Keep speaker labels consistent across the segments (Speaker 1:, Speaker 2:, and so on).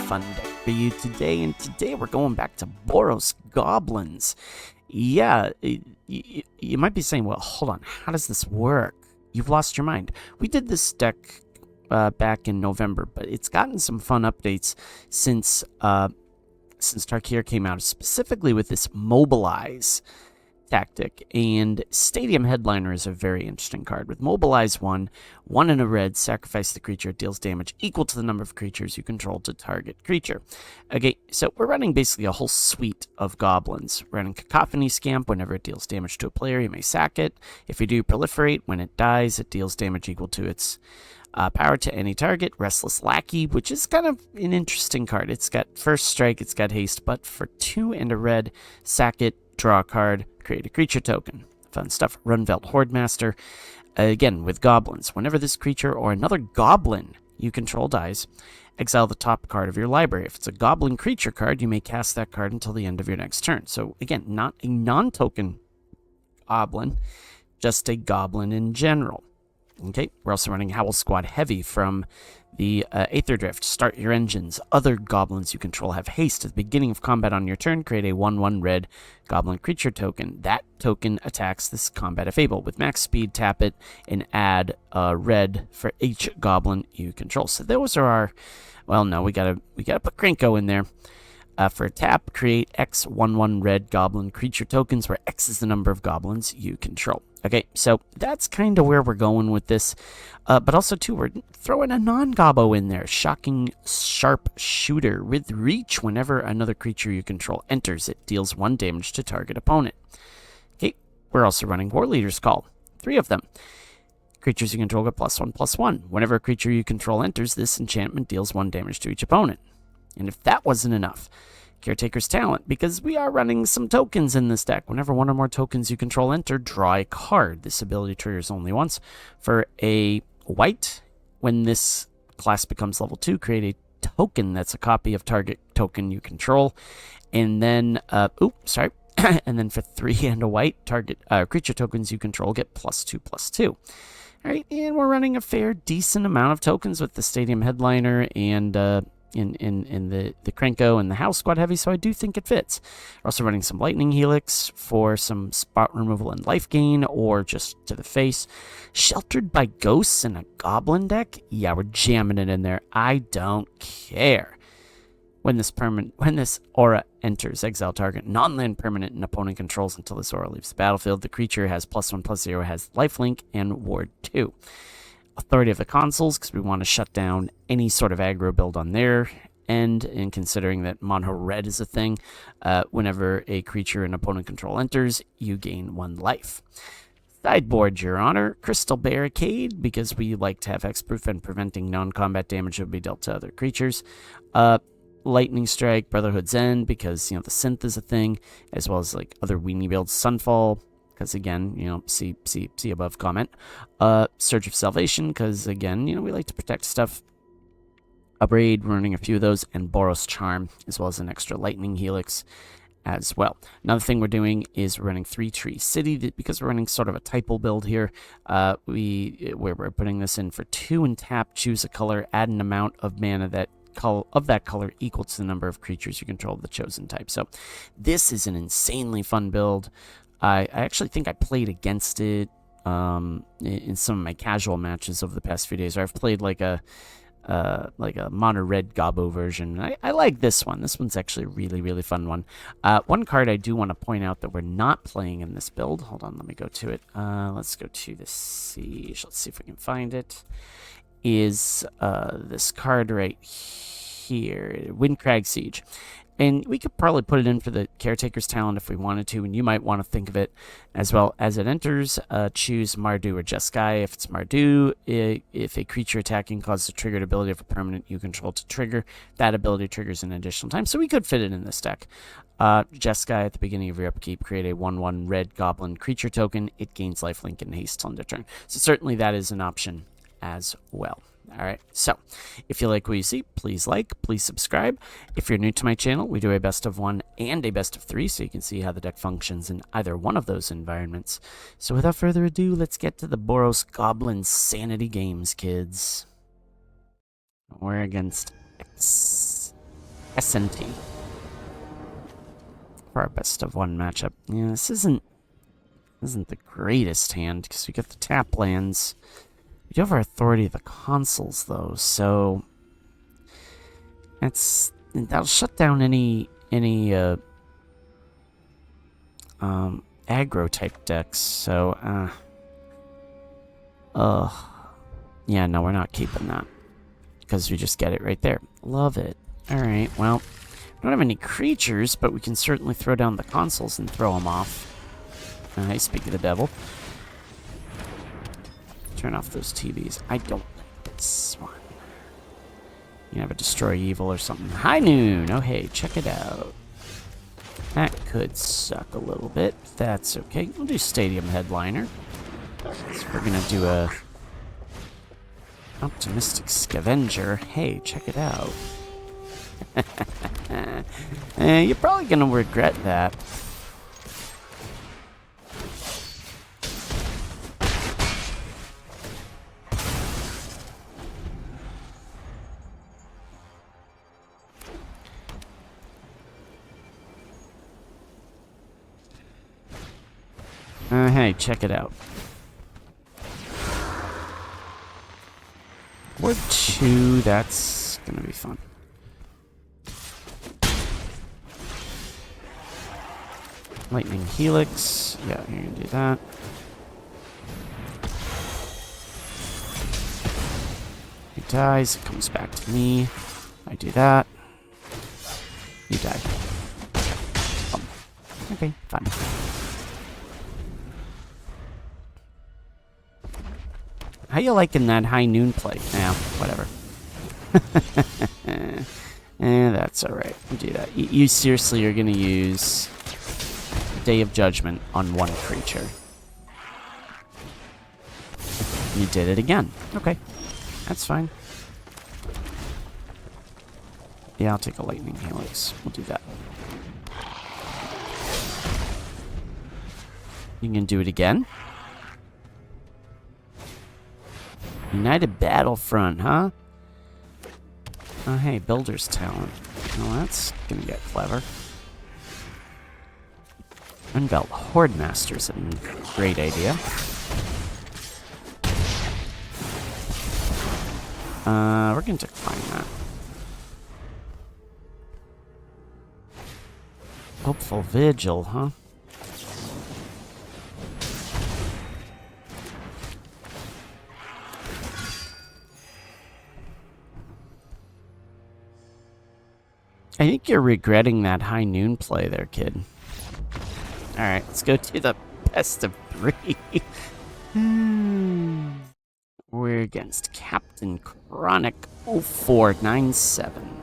Speaker 1: fun deck for you today, and today we're going back to Boros Goblins. Yeah, you might be saying, well, hold on, how does this work? You've lost your mind. We did this deck back in November, but it's gotten some fun updates since Tarkir came out, specifically with this Mobilize tactic, and Stadium Headliner is a very interesting card. With Mobilize 1 in a red, sacrifice the creature, it deals damage equal to the number of creatures you control to target creature. Okay, so we're running basically a whole suite of goblins. We're running Cacophony Scamp. Whenever it deals damage to a player, you may sack it. If you do, Proliferate. When it dies, it deals damage equal to its power to any target. Restless Lackey, which is kind of an interesting card. It's got first strike, it's got haste, but for 2 and a red, sack it, draw a card, create a creature token. Fun stuff. Runveld Hordemaster. Again, with goblins. Whenever this creature or another goblin you control dies, exile the top card of your library. If it's a goblin creature card, you may cast that card until the end of your next turn. So again, not a non-token goblin, just a goblin in general. Okay, we're also running Howl Squad Heavy from the Aetherdrift. Start your engines. Other goblins you control have haste. At the beginning of combat on your turn, create a 1/1 red goblin creature token. That token attacks this combat if able. With max speed, tap it and add red for each goblin you control. So those are our, well, no, we gotta put Krenko in there. For a tap, create X 1/1 red goblin creature tokens, where X is the number of goblins you control. Okay, so that's kind of where we're going with this. But also, too, we're throwing a non-gobbo in there. Shocking Sharp Shooter. With reach, whenever another creature you control enters, it deals 1 damage to target opponent. Okay, we're also running War Leader's Call. 3 of them. Creatures you control get +1/+1. Whenever a creature you control enters, this enchantment deals 1 damage to each opponent. And if that wasn't enough, Caretaker's Talent, because we are running some tokens in this deck. Whenever 1 or more tokens you control enter, draw a card. This ability triggers only once. For a white, when this class becomes level 2, create a token that's a copy of target token you control. And then, and then for 3 and a white, target creature tokens you control get +2/+2. All right, and we're running a fair, decent amount of tokens with the Stadium Headliner and in the Krenko and the House Squad Heavy, so I do think it fits. We're also running some Lightning Helix for some spot removal and life gain, or just to the face. Sheltered by Ghosts in a Goblin deck? Yeah, we're jamming it in there. I don't care. When this aura enters, exile target non-land permanent an opponent controls until this aura leaves the battlefield. The creature has +1/+0, has lifelink, and ward 2. Authority of the Consuls, because we want to shut down any sort of aggro build on their end, and considering that mono red is a thing, whenever a creature an opponent control enters, you gain 1 life. Sideboard, Your Honor. Crystal Barricade, because we like to have hexproof and preventing non-combat damage would be dealt to other creatures. Lightning Strike, Brotherhood's End, because, the synth is a thing, as well as like other weenie builds. Sunfall, because again, see above comment. Surge of Salvation, because again, we like to protect stuff. Upgrade, running a few of those, and Boros Charm, as well as an extra Lightning Helix as well. Another thing we're doing is we're running 3 Tree City, because we're running sort of a typo build here. We're putting this in for 2 and tap, choose a color, add an amount of mana that color equal to the number of creatures you control of the chosen type. So this is an insanely fun build. I actually think I played against it in some of my casual matches over the past few days. Or I've played like a mono red gobbo version. I like this one. This one's actually a really, really fun one. One card I do want to point out that we're not playing in this build. Hold on, let me go to it. Let's go to the Siege. Let's see if we can find it. Is this card right here, Windcrag Siege. And we could probably put it in for the Caretaker's Talent if we wanted to, and you might want to think of it as well. As it enters, choose Mardu or Jeskai. If it's Mardu, if a creature attacking causes a triggered ability of a permanent you control to trigger, that ability triggers an additional time. So we could fit it in this deck. Jeskai, at the beginning of your upkeep, create a 1/1 red goblin creature token. It gains lifelink and haste till end of turn. So certainly that is an option as well. All right, so if you like what you see, please subscribe. If you're new to my channel, we do a best of 1 and a best of 3, so you can see how the deck functions in either one of those environments. So without further ado, let's get to the Boros Goblinsanity games, kids. We're against X. SNT. For our best of one matchup. Yeah, this isn't the greatest hand, because we get the tap lands. We do have our Authority of the Consuls, though, so that'll shut down any aggro type decks. So yeah, no, we're not keeping that, because we just get it right there. Love it. All right, well, we don't have any creatures, but we can certainly throw down the consoles and throw them off. I speak of the devil. Turn off those TVs. I don't like this one. You can have a Destroy Evil or something. High Noon! Oh, hey, check it out. That could suck a little bit. That's okay. We'll do Stadium Headliner. So we're gonna do a Optimistic Scavenger. Hey, check it out. You're probably gonna regret that. Hey, check it out. Ward 2, that's gonna be fun. Lightning Helix. Yeah, you're gonna do that. He dies, it comes back to me. I do that. You die. Oh. Okay, fine. How you liking that High Noon play? Now, whatever. That's alright. We'll do that. You seriously are gonna use Day of Judgment on one creature. You did it again. Okay. That's fine. Yeah, I'll take a Lightning Helix. We'll do that. You can do it again. United Battlefront, huh? Oh, hey, Builder's Talent. Well, that's gonna get clever. Unbelt Horde Master's a great idea. We're gonna decline that. Hopeful Vigil, huh? I think you're regretting that High Noon play there, kid. Alright, let's go to the best of 3. We're against Captain Chronic 0497.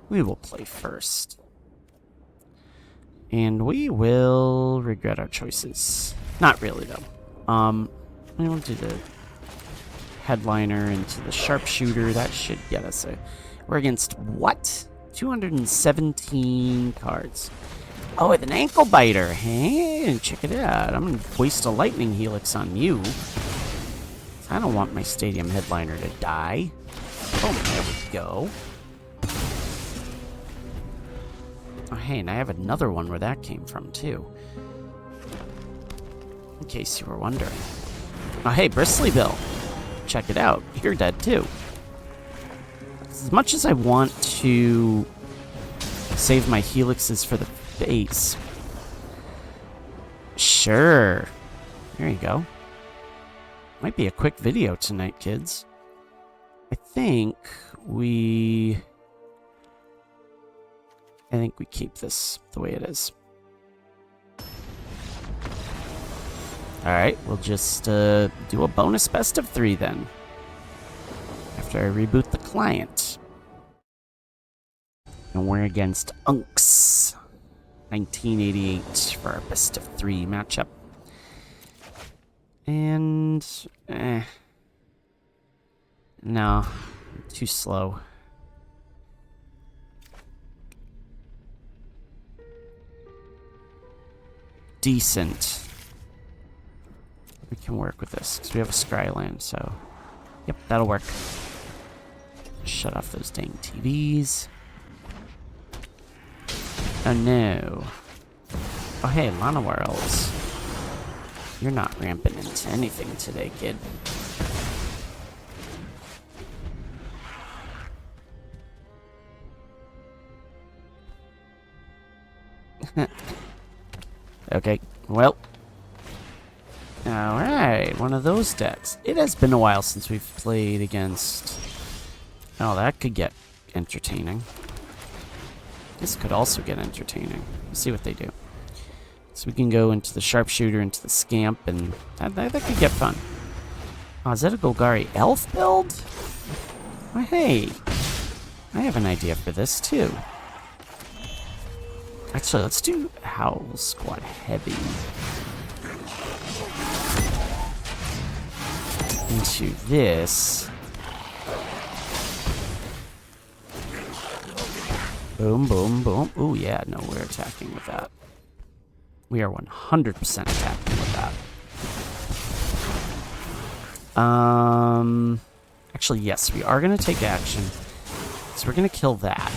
Speaker 1: We will play first. And we will regret our choices. Not really, though. We will do the Headliner into the Sharpshooter. That should get us a... We're against what? 217 cards. Oh, with an Ankle Biter. Hey, check it out. I'm going to waste a Lightning Helix on you. I don't want my Stadium Headliner to die. Oh, there we go. Oh, hey, and I have another one where that came from, too. In case you were wondering. Oh, hey, Bristly Bill. Check it out. You're dead, too. As much as I want to save my helixes for the base. Sure. There you go. Might be a quick video tonight, kids. I think we keep this the way it is. Alright, we'll just do a bonus best of 3 then. After I reboot the client. And we're against Unks 1988 for our best of 3 matchup. And no, too slow. Decent. We can work with this because we have a Scryland, so yep, that'll work. Shut off those dang TVs. Oh no. Oh hey, Llanowar elves. You're not ramping into anything today, kid. Okay, well. Alright, one of those decks. It has been a while since we've played against... Oh, that could get entertaining. This could also get entertaining. Let's see what they do. So we can go into the sharpshooter, into the scamp, and that could get fun. Oh, is that a Golgari elf build? Oh, hey. I have an idea for this, too. Actually, let's do Howl Squad Heavy. Into this. Boom, boom, boom. Ooh, yeah, no, we're attacking with that. We are 100% attacking with that. Actually, yes, we are going to take action. So we're going to kill that.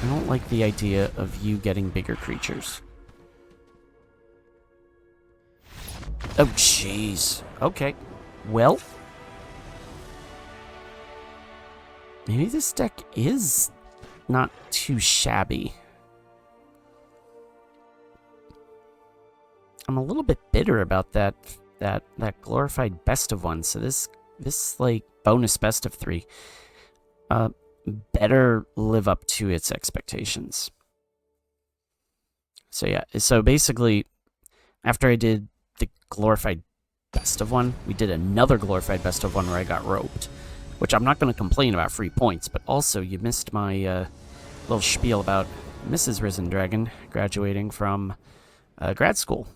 Speaker 1: I don't like the idea of you getting bigger creatures. Oh, jeez. Okay. Well. Maybe this deck is not too shabby. I'm a little bit bitter about that glorified best of one. So this like bonus best of 3 better live up to its expectations. So yeah, so basically after I did the glorified best of one, we did another glorified best of one where I got roped, which I'm not going to complain about free points, but also you missed my little spiel about Mrs. Risen Dragon graduating from grad school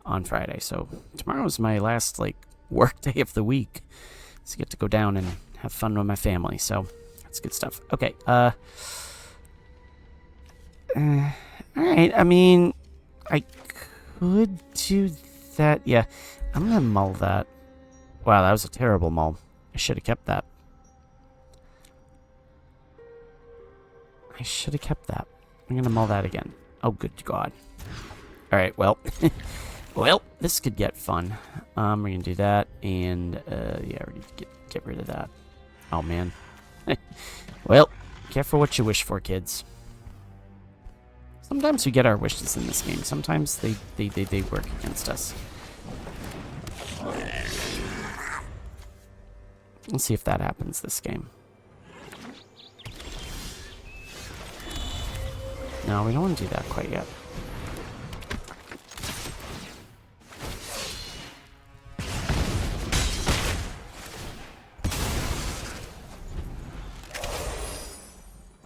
Speaker 1: on Friday. So tomorrow is my last like work day of the week. So I get to go down and have fun with my family. So that's good stuff. Okay. All right. I mean, I could do that. Yeah. I'm going to mull that. Wow, that was a terrible mull. I should have kept that. I should have kept that. I'm going to mull that again. Oh, good God. All right, well. Well, this could get fun. We're going to do that. And, yeah, we're going to get rid of that. Oh, man. Well, careful what you wish for, kids. Sometimes we get our wishes in this game. Sometimes they work against us. Let's see if that happens this game. No, we don't want to do that quite yet.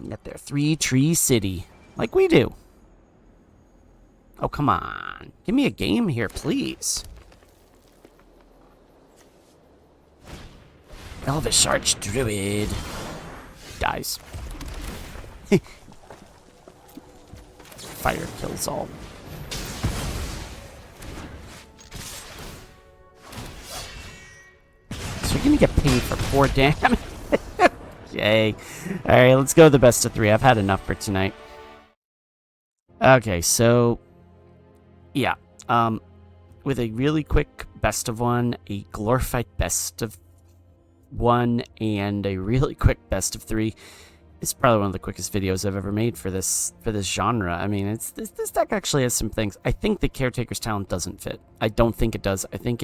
Speaker 1: Get there, 3-tree city, like we do. Oh, come on. Give me a game here, please. Elvish Archdruid. Dies. Fire kills all. So you're gonna get paid for 4 damage. Yay. Alright, let's go the best of 3. I've had enough for tonight. Okay, so yeah. With a really quick best of 1, a glorified best of 1, and a really quick best of 3. It's probably one of the quickest videos I've ever made for this genre. I mean, this deck actually has some things. I think the Caretaker's Talent doesn't fit. I don't think it does. I think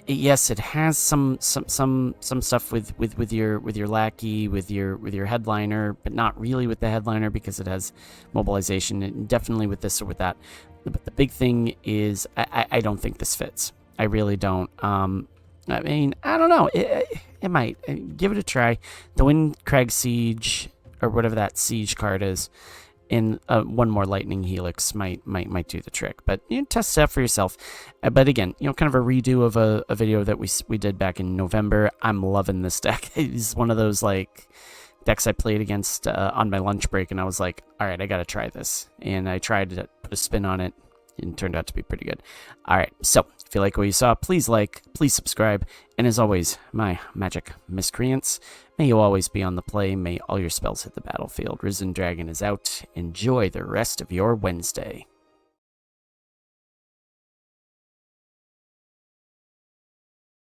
Speaker 1: yes, it has some stuff with your lackey, with your headliner, but not really with the headliner because it has mobilization, and definitely with this or with that. But the big thing is I don't think this fits. I really don't. I mean, I don't know. It might. Give it a try. The Windcrag Siege, or whatever that siege card is, and one more Lightning Helix might do the trick. But you know, test it out for yourself. But again, you know, kind of a redo of a video that we did back in November. I'm loving this deck. It's one of those like decks I played against on my lunch break, and I was like, all right, I got to try this. And I tried to put a spin on it, and it turned out to be pretty good. All right, so If you like what you saw, please like, please subscribe, and as always, my magic miscreants, may you always be on the play, may all your spells hit the battlefield. Risen Dragon is out. Enjoy the rest of your Wednesday.